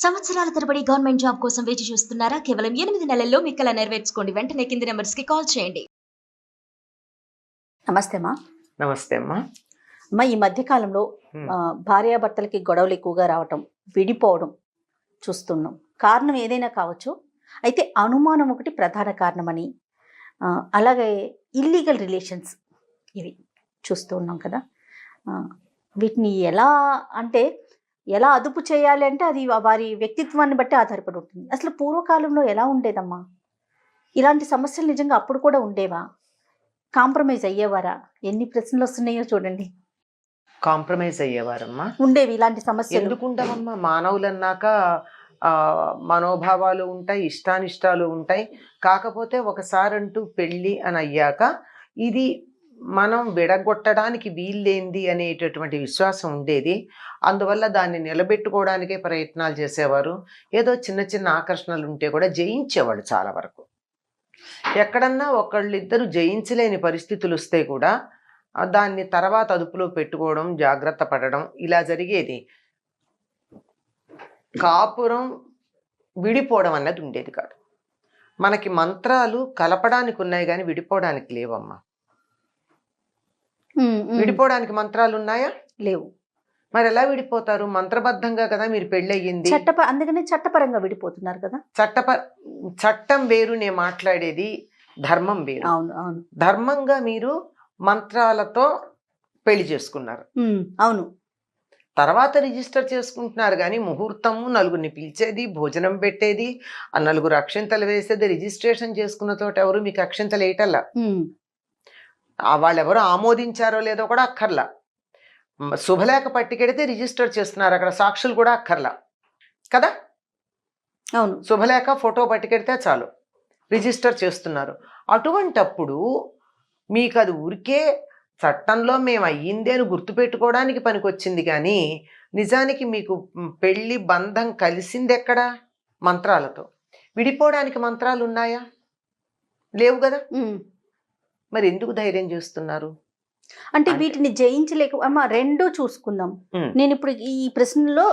సంవత్సరాల తరబడి government job కోసం వేచి చూస్తున్నారా? కేవలం 8 నెలల్లో మీ కల నెరవేర్చుకోండి. వెంటనే కింది నంబర్స్‌కి కాల్ చేయండి. నమస్తే అమ్మా. నమస్తే అమ్మా. అమ్మా, ఈ మధ్య కాలంలో భార్యాభర్తలకి గొడవలు ఎక్కువగా రావటం, విడిపోవడం చూస్తున్నాం. కారణం ఏదైనా కావచ్చు. అయితే అనుమానం ఒకటి ప్రధాన కారణమని, అలాగే ఇల్లీగల్ రిలేషన్స్ ఇవి చూస్తూ ఉన్నాం కదా. వీటిని ఎలా అదుపు చేయాలి అంటే అది వారి వ్యక్తిత్వాన్ని బట్టి ఆధారపడి ఉంటుంది. అసలు పూర్వకాలంలో ఎలా ఉండేదమ్మా? ఇలాంటి సమస్యలు నిజంగా అప్పుడు కూడా ఉండేవా? కాంప్రమైజ్ అయ్యేవారా? ఎన్ని ప్రశ్నలు వస్తున్నాయో చూడండి. కాంప్రమైజ్ అయ్యేవారమ్మా. ఉండేవి ఇలాంటి సమస్యలు. ఎందుకు ఉండవమ్మా? మానవులన్నాక మనోభావాలు ఉంటాయి, ఇష్టానిష్టాలు ఉంటాయి. కాకపోతే ఒకసారి అంటూ పెళ్ళి అని అయ్యాక ఇది మనం విడగొట్టడానికి వీల్లేంది అనేటటువంటి విశ్వాసం ఉండేది. అందువల్ల దాన్ని నిలబెట్టుకోవడానికే ప్రయత్నాలు చేసేవారు. ఏదో చిన్న చిన్న ఆకర్షణలు ఉంటే కూడా జయించేవాళ్ళు చాలా వరకు. ఎక్కడన్నా ఒకళ్ళిద్దరు జయించలేని పరిస్థితులు వస్తే కూడా దాన్ని తర్వాత అదుపులో పెట్టుకోవడం, జాగ్రత్త పడడం ఇలా జరిగేది. కాపురం విడిపోవడం అన్నది ఉండేది కాదు. మనకి మంత్రాలు కలపడానికి ఉన్నాయి కానీ విడిపోవడానికి లేవమ్మా. విడిపోవడానికి మంత్రాలు ఉన్నాయా? లేవు. మరి ఎలా విడిపోతారు? మంత్రబద్ధంగా కదా మీరు పెళ్ళి అయ్యింది. అందుకనే చట్టపరంగా విడిపోతున్నారు కదా. చట్టం వేరు, నేను మాట్లాడేది ధర్మం వేరు. అవును అవును. ధర్మంగా మీరు మంత్రాలతో పెళ్లి చేసుకున్నారు. అవును. తర్వాత రిజిస్టర్ చేసుకుంటున్నారు కానీ ముహూర్తము, నలుగురిని పిలిచేది, భోజనం పెట్టేది, ఆ నలుగురు అక్షింతలు వేసేది. రిజిస్ట్రేషన్ చేసుకున్న తోట ఎవరు మీకు అక్షింతలు వేయటల్లా. వాళ్ళు ఎవరు ఆమోదించారో లేదో కూడా అక్కర్లా. శుభలేఖ పట్టుకెడితే రిజిస్టర్ చేస్తున్నారు, అక్కడ సాక్షులు కూడా అక్కర్లా కదా. అవును. శుభలేఖ ఫోటో పట్టుకెడితే చాలు రిజిస్టర్ చేస్తున్నారు. అటువంటప్పుడు మీకు అది ఊరికే చట్టంలో మేము అయ్యిందే అని గుర్తుపెట్టుకోవడానికి పనికొచ్చింది కానీ నిజానికి మీకు పెళ్లి బంధం కలిసింది ఎక్కడా? మంత్రాలతో. విడిపోవడానికి మంత్రాలు ఉన్నాయా? లేవు కదా. మరి ఎందుకు ధైర్యం చేస్తున్నారు? అంటే వీటిని జయించలేక అమ్మా, రెండూ చూసుకుందాం. నేను ఇప్పుడు ఈ ప్రశ్నలో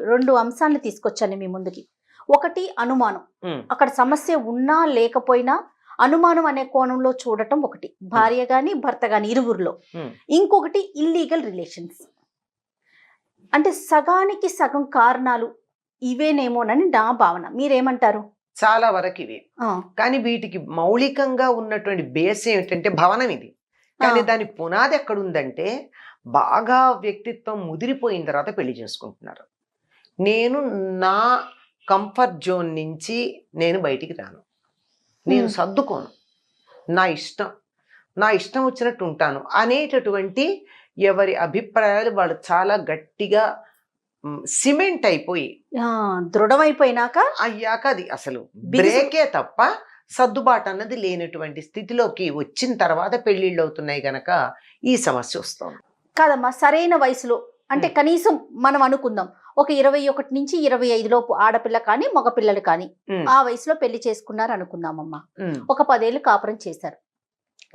రెండు అంశాలను తీసుకొచ్చాను మీ ముందుకి. ఒకటి అనుమానం, అక్కడ సమస్య ఉన్నా లేకపోయినా అనుమానం అనే కోణంలో చూడటం ఒకటి, భార్య గాని భర్త గాని ఇరువురిలో. ఇంకొకటి ఇల్లీగల్ రిలేషన్స్. అంటే సగానికి సగం కారణాలు ఇవేనేమోనని నా భావన. మీరేమంటారు? చాలా వరకు ఇవి. కానీ వీటికి మౌలికంగా ఉన్నటువంటి బేస్ ఏమిటంటే భవనం ఇది. కానీ దాని పునాది ఎక్కడుందంటే బాగా వ్యక్తిత్వం ముదిరిపోయిన తర్వాత పెళ్లి చేసుకుంటున్నారు. నేను నా కంఫర్ట్ జోన్ నుంచి నేను బయటికి రాను, నేను సర్దుకోను, నా ఇష్టం వచ్చినట్టు ఉంటాను అనేటటువంటి ఎవరి అభిప్రాయాలు వాళ్ళు చాలా గట్టిగా సిమెంట్ అయిపోయి దృఢమైపోయినాక అయ్యాక అది అసలు బ్రేకే తప్ప సర్దుబాటు అన్నది లేనటువంటి స్థితిలోకి వచ్చిన తర్వాత పెళ్లిళ్ళు అవుతున్నాయి గనక ఈ సమస్య వస్తుంది. కాదమ్మా, సరైన వయసులో అంటే కనీసం మనం అనుకుందాం ఒక 21 నుంచి 25 లోపు ఆడపిల్ల కానీ మగపిల్లలు కానీ ఆ వయసులో పెళ్లి చేసుకున్నారు అనుకుందామమ్మా. ఒక 10 ఏళ్ళు కాపురం చేశారు.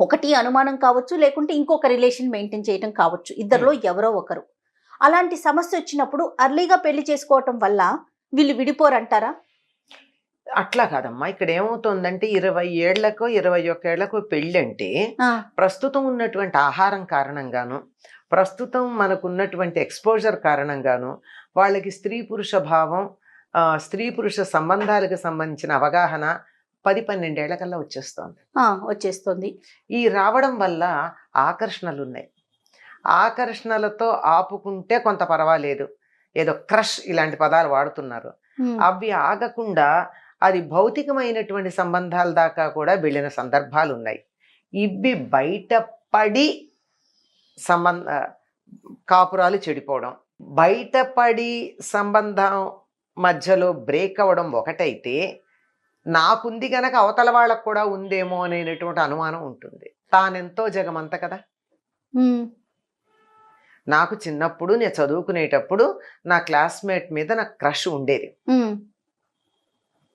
ఒకటి అనుమానం కావచ్చు, లేకుంటే ఇంకొక రిలేషన్ మెయింటైన్ చేయడం కావచ్చు, ఇద్దరిలో ఎవరో ఒకరు. అలాంటి సమస్య వచ్చినప్పుడు అర్లీగా పెళ్లి చేసుకోవటం వల్ల వీళ్ళు విడిపోరంటారా? అట్లా కాదమ్మా. ఇక్కడ ఏమవుతుందంటే 20 ఏళ్లకో 21 ఏళ్లకో పెళ్ళి అంటే ప్రస్తుతం ఉన్నటువంటి ఆహారం కారణంగాను, ప్రస్తుతం మనకున్నటువంటి ఎక్స్పోజర్ కారణంగాను వాళ్ళకి స్త్రీ పురుష భావం, స్త్రీ పురుష సంబంధాలకు సంబంధించిన అవగాహన 10-12 ఏళ్ల కల్లా వచ్చేస్తుంది. ఈ రావడం వల్ల ఆకర్షణలు ఉన్నాయి. ఆకర్షణలతో ఆపుకుంటే కొంత పర్వాలేదు, ఏదో క్రష్ ఇలాంటి పదాలు వాడుతున్నారు. అవి ఆగకుండా అది భౌతికమైనటువంటి సంబంధాల దాకా కూడా వెళ్ళిన సందర్భాలు ఉన్నాయి. ఇవి బయటపడి కాపురాలు చెడిపోవడం, బయటపడి సంబంధం మధ్యలో బ్రేక్ అవ్వడం ఒకటైతే, నాకుంది గనక అవతల వాళ్ళకు కూడా ఉందేమో అనేటువంటి అనుమానం ఉంటుంది. తానెంతో జగమంత కదా. నాకు చిన్నప్పుడు నేను చదువుకునేటప్పుడు నా క్లాస్మేట్ మీద నాకు క్రష్ ఉండేది.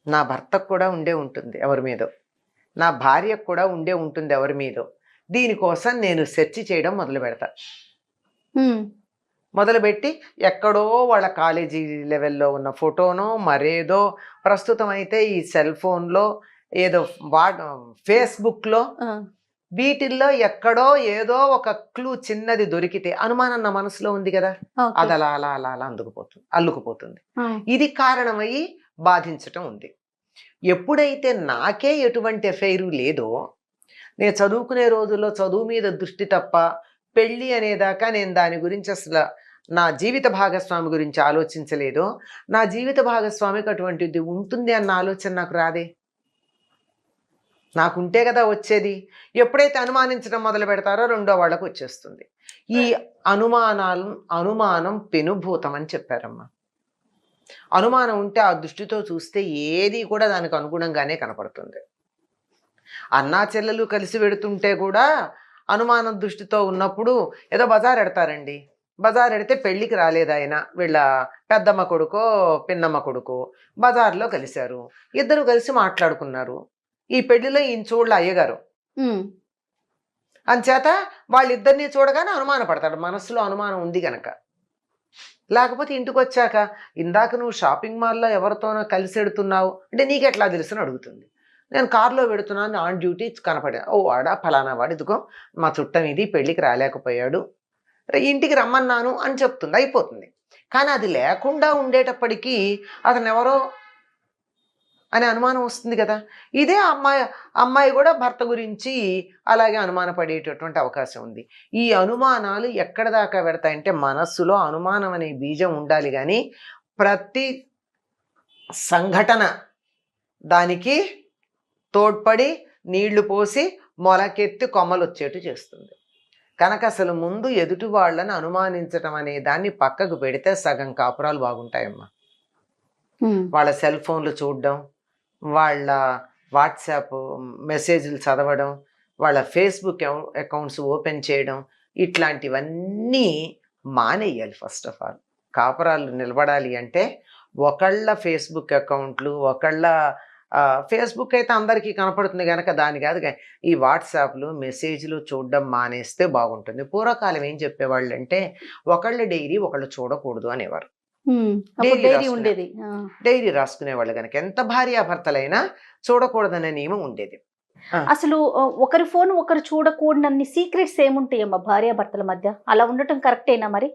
నా భర్తకు కూడా ఉంటుంది ఎవరి మీదో, నా భార్యకు కూడా ఉంటుంది ఎవరి మీదో. దీనికోసం నేను సెర్చ్ చేయడం మొదలు పెడతా. మొదలుపెట్టి ఎక్కడో వాళ్ళ కాలేజీ లెవెల్లో ఉన్న ఫోటోనో మరేదో, ప్రస్తుతం అయితే ఈ సెల్ ఫోన్లో ఏదో ఫేస్బుక్లో, వీటిల్లో ఎక్కడో ఏదో ఒక క్లూ చిన్నది దొరికితే అనుమానం నా మనసులో ఉంది కదా, అది అలా అలా అలా అలా అల్లుకుపోతుంది. ఇది కారణమయ్యి బాధించటం ఉంది. ఎప్పుడైతే నాకే ఎటువంటి ఎఫైరు లేదో, నేను చదువుకునే రోజుల్లో చదువు మీద దృష్టి తప్ప పెళ్ళి అనేదాకా నేను దాని గురించి అసలు నా జీవిత భాగస్వామి గురించి ఆలోచించలేదో, నా జీవిత భాగస్వామికి అటువంటిది ఉంటుంది అన్న ఆలోచన నాకు రాదే. నాకుంటే కదా వచ్చేది. ఎప్పుడైతే అనుమానించడం మొదలు పెడతారో రెండో వాళ్ళకు వచ్చేస్తుంది. ఈ అనుమానం పెనుభూతం అని చెప్పారమ్మా. అనుమానం ఉంటే ఆ దృష్టితో చూస్తే ఏది కూడా దానికి అనుగుణంగానే కనపడుతుంది. అన్నా చెల్లెలు కలిసి పెడుతుంటే కూడా అనుమానం దృష్టితో ఉన్నప్పుడు ఏదో బజార్ ఎడతారండి. బజార్ ఎడితే పెళ్ళికి రాలేదు ఆయన, వీళ్ళ పెద్దమ్మ కొడుకో పిన్నమ్మ కొడుకో బజార్లో కలిశారు. ఇద్దరు కలిసి మాట్లాడుకున్నారు. ఈ పెళ్లిలో ఈయన చూడలే అయ్యగారు. అంచేత వాళ్ళిద్దరిని చూడగానే అనుమానపడతాడు. మనసులో అనుమానం ఉంది గనక. లేకపోతే ఇంటికి వచ్చాక ఇందాక నువ్వు షాపింగ్ మాల్లో ఎవరితోనో కలిసి ఎడుతున్నావు అంటే నీకెట్లా తెలుసుని అడుగుతుంది. నేను కారులో పెడుతున్నాను, ఆన్ డ్యూటీ కనపడా, ఓ వాడా ఫలానా వాడు, ఇదిగో మా చుట్టం ఇది పెళ్ళికి రాలేకపోయాడు, ఇంటికి రమ్మన్నాను అని చెప్తుంది, అయిపోతుంది. కానీ అది లేకుండా ఉండేటప్పటికీ అతను ఎవరో అనే అనుమానం వస్తుంది కదా. ఇదే అమ్మాయి కూడా భర్త గురించి అలాగే అనుమానపడేటటువంటి అవకాశం ఉంది. ఈ అనుమానాలు ఎక్కడ దాకా పెడతాయంటే మనస్సులో అనుమానం అనే బీజం ఉండాలి, కానీ ప్రతి సంఘటన దానికి తోడ్పడి నీళ్లు పోసి మొలకెత్తి కొమ్మలు వచ్చేట్టు చేస్తుంది. కనుక అసలు ముందు ఎదుటి వాళ్ళని అనుమానించడం అనే దాన్ని పక్కకు పెడితే సగం కాపురాలు బాగుంటాయమ్మా. వాళ్ళ సెల్ ఫోన్లు చూడడం, వాళ్ళ వాట్సాప్ మెసేజ్లు చదవడం, వాళ్ళ ఫేస్బుక్ అకౌంట్స్ ఓపెన్ చేయడం, ఇట్లాంటివన్నీ మానేయాలి. ఫస్ట్ ఆఫ్ ఆల్ కాపురాలు నిలబడాలి అంటే ఒకళ్ళ ఫేస్బుక్ అకౌంట్లు, ఒకళ్ళ ఫేస్బుక్ అయితే అందరికీ కనపడుతుంది కనుక దాని కాదు, ఈ వాట్సాప్లు మెసేజ్లు చూడడం మానేస్తే బాగుంటుంది. పూర్వకాలం ఏం చెప్పేవాళ్ళు అంటే ఒకళ్ళ డైరీ ఒకళ్ళు చూడకూడదు అనేవారు. డైరీ రాసుకునేవాళ్ళు కనుక ఎంత భార్యాభర్తలైనా చూడకూడదనే నియమం ఉండేది. అసలు ఒకరి ఫోన్ ఒకరు చూడకూడనన్ని సీక్రెట్స్ ఏముంటాయమ్మా భార్యాభర్తల మధ్య? అలా ఉండటం కరెక్టేనా? మరి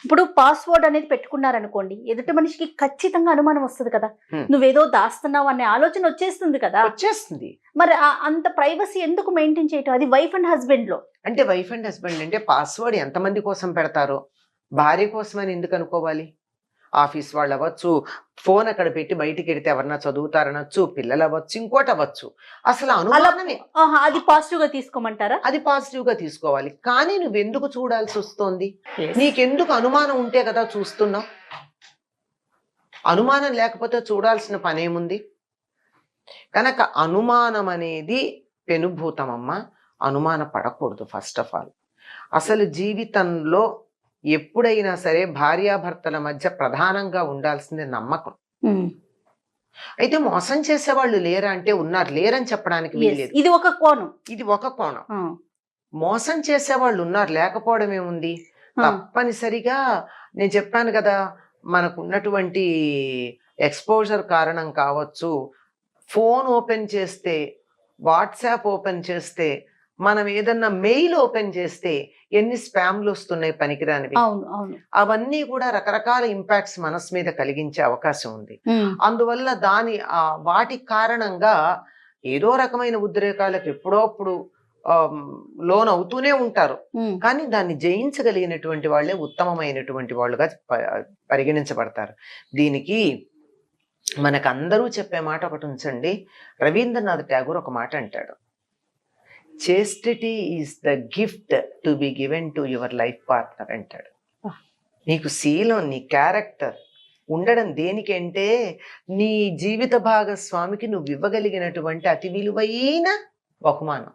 ఇప్పుడు పాస్వర్డ్ అనేది పెట్టుకున్నారనుకోండి, ఎదుటి మనిషికి ఖచ్చితంగా అనుమానం వస్తుంది కదా, నువ్వేదో దాస్తున్నావు అనే ఆలోచన వచ్చేస్తుంది కదా. వచ్చేస్తుంది. మరి అంత ప్రైవసీ ఎందుకు మెయింటైన్ చేయటం? అది వైఫ్ అండ్ హస్బెండ్ లో. అంటే వైఫ్ అండ్ హస్బెండ్ అంటే పాస్వర్డ్ ఎంతమంది కోసం పెడతారో, భార్య కోసమని ఎందుకు అనుకోవాలి? ఆఫీస్ వాళ్ళు అవ్వచ్చు, ఫోన్ అక్కడ పెట్టి బయటికి వెడితే ఎవరన్నా చదువుతారనొచ్చు, పిల్లలు అవ్వచ్చు, ఇంకోటి అవ్వచ్చు. అసలు అనుమానమే. అది పాజిటివ్ గా తీసుకోమంటారా? అది పాజిటివ్ గా తీసుకోవాలి. కానీ నువ్వెందుకు చూడాల్సి వస్తోంది? నీకెందుకు అనుమానం ఉంటే కదా చూస్తున్నావు. అనుమానం లేకపోతే చూడాల్సిన పనేముంది? కనుక అనుమానం అనేది పెనుభూతమమ్మ. అనుమాన పడకూడదు ఫస్ట్ ఆఫ్ ఆల్. అసలు జీవితంలో ఎప్పుడైనా సరే భార్యాభర్తల మధ్య ప్రధానంగా ఉండాల్సింది నమ్మకం. అయితే మోసం చేసేవాళ్ళు లేరా అంటే ఉన్నారు, లేరని చెప్పడానికి వీల్లేదు. ఇది ఒక కోణం. ఇది ఒక కోణం. మోసం చేసేవాళ్ళు ఉన్నారు, లేకపోవడం ఏముంది? తప్పనిసరిగా నేను చెప్పాను కదా, మనకు ఉన్నటువంటి ఎక్స్పోజర్ కారణం కావచ్చు. ఫోన్ ఓపెన్ చేస్తే, వాట్సాప్ ఓపెన్ చేస్తే, మనం ఏదన్నా మెయిల్ ఓపెన్ చేస్తే ఎన్ని స్పామ్లు వస్తున్నాయి పనికిరానివి. అవన్నీ కూడా రకరకాల ఇంపాక్ట్స్ మనసు మీద కలిగించే అవకాశం ఉంది. అందువల్ల వాటి కారణంగా ఏదో రకమైన ఉద్రేకాలకు ఎప్పుడోప్పుడు లోన్ అవుతూనే ఉంటారు. కానీ దాన్ని జయించగలిగినటువంటి వాళ్ళే ఉత్తమమైనటువంటి వాళ్ళుగా పరిగణించబడతారు. దీనికి మనకు అందరూ చెప్పే మాట ఒకటి ఉంచండి. రవీంద్రనాథ్ ఠాగూర్ ఒక మాట అంటాడు, చేస్టిటీ is the gift to be given to your life partner అంటాడు. నీకు శీలం, నీ క్యారెక్టర్ ఉండడం దేనికంటే నీ జీవిత భాగస్వామికి నువ్వు ఇవ్వగలిగినటువంటి అతి విలువైన బహుమానం.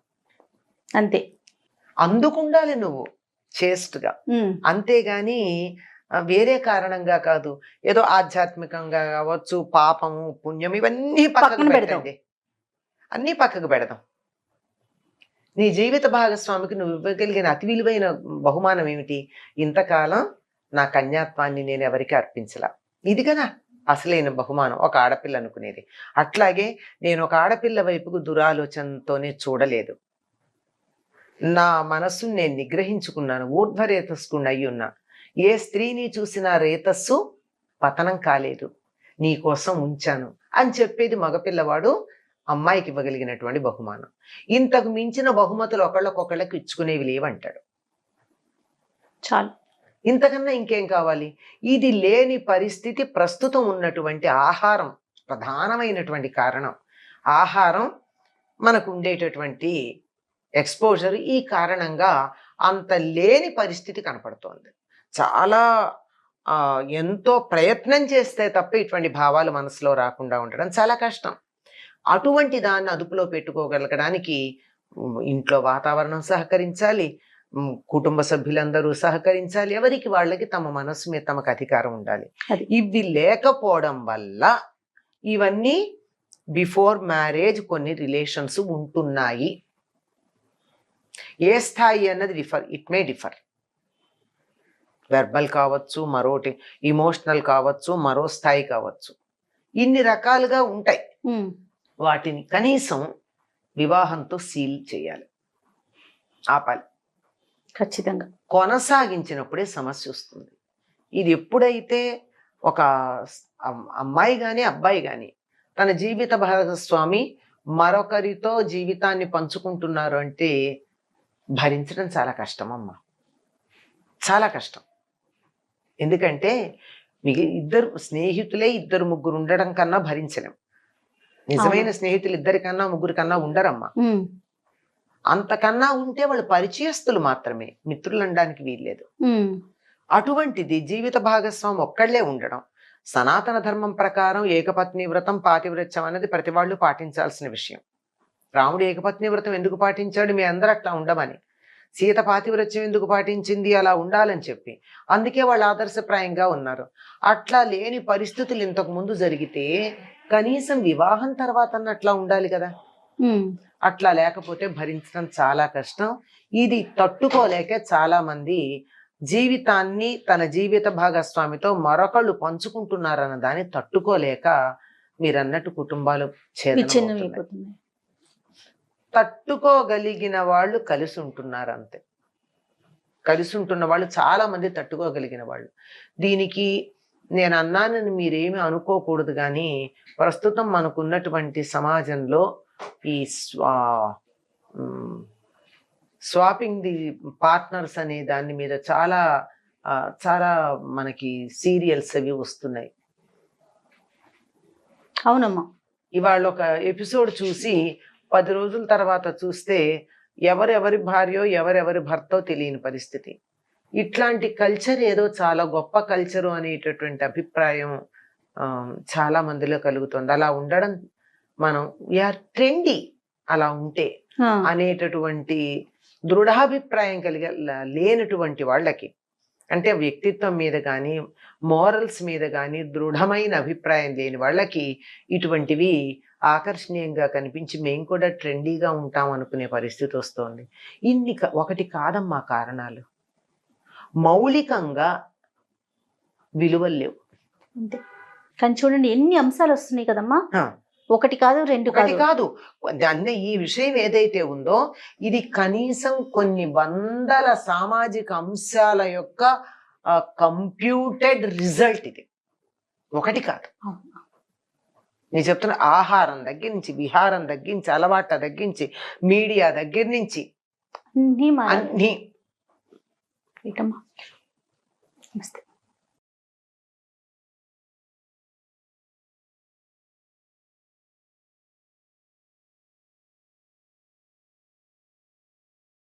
అంతే, అందుకుండాలి నువ్వు చేస్ట్గా. అంతేగాని వేరే కారణంగా కాదు. ఏదో ఆధ్యాత్మికంగా కావచ్చు, పాపము పుణ్యం ఇవన్నీ పక్కకు పెట్టండి, అన్నీ పక్కకు పెడదాం. నీ జీవిత భాగస్వామికి నువ్వు ఇవ్వగలిగిన అతి విలువైన బహుమానం ఏమిటి? ఇంతకాలం నా కన్యాత్వాన్ని నేను ఎవరికి అర్పించలా. ఇది కదా అసలైన బహుమానం ఒక ఆడపిల్ల అనుకునేది. అట్లాగే నేను ఒక ఆడపిల్ల వైపుకు దురాలోచనతోనే చూడలేదు. నా మనస్సును నేను నిగ్రహించుకున్నాను, ఊర్ధ్వరేతస్సుకుని అయి ఉన్నా. ఏ స్త్రీని చూసినా రేతస్సు పతనం కాలేదు, నీ కోసం ఉంచాను అని చెప్పేది మగపిల్లవాడు అమ్మాయికి ఇవ్వగలిగినటువంటి బహుమానం. ఇంతకు మించిన బహుమతులు ఒకళ్ళకొకళ్ళకి ఇచ్చుకునేవి లేవంటాడు. చాలు. ఇంతకన్నా ఇంకేం కావాలి? ఇది లేని పరిస్థితి ప్రస్తుతం ఉన్నటువంటి ఆహారం ప్రధానమైనటువంటి కారణం. ఆహారం మనకు ఉండేటటువంటి ఎక్స్పోజర్ ఈ కారణంగా అంత లేని పరిస్థితి కనపడుతోంది. చాలా ఎంతో ప్రయత్నం చేస్తే తప్ప ఇటువంటి భావాలు మనసులో రాకుండా ఉండడం చాలా కష్టం. అటువంటి దాన్ని అదుపులో పెట్టుకోగలగడానికి ఇంట్లో వాతావరణం సహకరించాలి, కుటుంబ సభ్యులందరూ సహకరించాలి, ఎవరికి వాళ్ళకి తమ మనస్సు మీద తమకు అధికారం ఉండాలి. ఇవి లేకపోవడం వల్ల ఇవన్నీ బిఫోర్ మ్యారేజ్ కొన్ని రిలేషన్స్ ఉంటున్నాయి. ఏ స్థాయి అన్నది ఇట్ మే డిఫర్. వెర్బల్ కావచ్చు, మరోటి ఇమోషనల్ కావచ్చు, మరో స్థాయి కావచ్చు, ఇన్ని రకాలుగా ఉంటాయి. వాటిని కనీసం వివాహంతో సీల్ చేయాలి, ఆపాలి. ఖచ్చితంగా కొనసాగించినప్పుడే సమస్య వస్తుంది. ఇది ఎప్పుడైతే ఒక అమ్మాయి కానీ అబ్బాయి కానీ తన జీవిత భాగస్వామి మరొకరితో జీవితాన్ని పంచుకుంటున్నారు అంటే భరించడం చాలా కష్టం అమ్మా, చాలా కష్టం. ఎందుకంటే మీకు ఇద్దరు స్నేహితులే ఇద్దరు ముగ్గురు ఉండడం కన్నా భరించలేం. నిజమైన స్నేహితులు ఇద్దరికన్నా ముగ్గురు కన్నా ఉండరమ్మా. అంతకన్నా ఉంటే వాళ్ళు పరిచయస్తులు మాత్రమే, మిత్రులు అనడానికి వీల్లేదు. అటువంటిది జీవిత భాగస్వామి ఒక్కళ్లే ఉండడం. సనాతన ధర్మం ప్రకారం ఏకపత్ని వ్రతం పాతివ్రత్యం అనేది ప్రతి వాళ్ళు పాటించాల్సిన విషయం. రాముడు ఏకపత్ని వ్రతం ఎందుకు పాటించాడు? మీ అందరూ అట్లా ఉండమని. సీత పాతివ్రత్యం ఎందుకు పాటించింది? అలా ఉండాలని చెప్పి. అందుకే వాళ్ళు ఆదర్శప్రాయంగా ఉన్నారు. అట్లా లేని పరిస్థితులు ఇంతకు ముందు జరిగితే కనీసం వివాహం తర్వాత అట్లా ఉండాలి కదా. అట్లా లేకపోతే భరించడం చాలా కష్టం. ఇది తట్టుకోలేక చాలా మంది జీవితాన్ని తన జీవిత భాగస్వామితో మరొకళ్ళు పంచుకుంటున్నారన్న దాన్ని తట్టుకోలేక మీరన్నట్టు కుటుంబాలు ఛేదనమవుతున్నాయి. తట్టుకోగలిగిన వాళ్ళు కలిసి ఉంటున్నారు అంతే. కలిసి ఉంటున్న వాళ్ళు చాలా మంది తట్టుకోగలిగిన వాళ్ళు. దీనికి నేను అన్నానని మీరేమి అనుకోకూడదు, కానీ ప్రస్తుతం మనకున్నటువంటి సమాజంలో ఈ స్వాపింగ్ ది పార్ట్నర్స్ అనే దాని మీద చాలా చాలా మనకి సీరియల్స్ అవి వస్తున్నాయి. అవునమ్మా. ఇవాళ ఒక ఎపిసోడ్ చూసి 10 రోజుల తర్వాత చూస్తే ఎవరెవరి భార్యో ఎవరెవరి భర్తో తెలియని పరిస్థితి. ఇట్లాంటి కల్చర్ ఏదో చాలా గొప్ప కల్చరు అనేటటువంటి అభిప్రాయం చాలా మందిలో కలుగుతుంది. అలా ఉండడం మనం వీఆర్ ట్రెండీ అలా ఉంటే అనేటటువంటి దృఢాభిప్రాయం లేనటువంటి వాళ్ళకి, అంటే వ్యక్తిత్వం మీద కానీ మోరల్స్ మీద కానీ దృఢమైన అభిప్రాయం లేని వాళ్ళకి ఇటువంటివి ఆకర్షణీయంగా కనిపించి మేము కూడా ట్రెండీగా ఉంటాం అనుకునే పరిస్థితి వస్తుంది. ఒకటి కాదమ్మా కారణాలు, మౌలికంగా విలువలు లేవు అంతే. కానీ చూడండి ఎన్ని అంశాలు వస్తున్నాయి కదమ్మా. ఒకటి కాదు, రెండు కాదు. అన్నీ ఈ విషయం ఏదైతే ఉందో ఇది కనీసం కొన్ని వందల సామాజిక అంశాల యొక్క కంప్యూటెడ్ రిజల్ట్. ఇది ఒకటి కాదు. నేను చెప్తున్నా, ఆహారం దగ్గర నుంచి, విహారం దగ్గర నుంచి, అలవాట్ల దగ్గర నుంచి, మీడియా దగ్గర నుంచి అన్నీ. నమస్తే.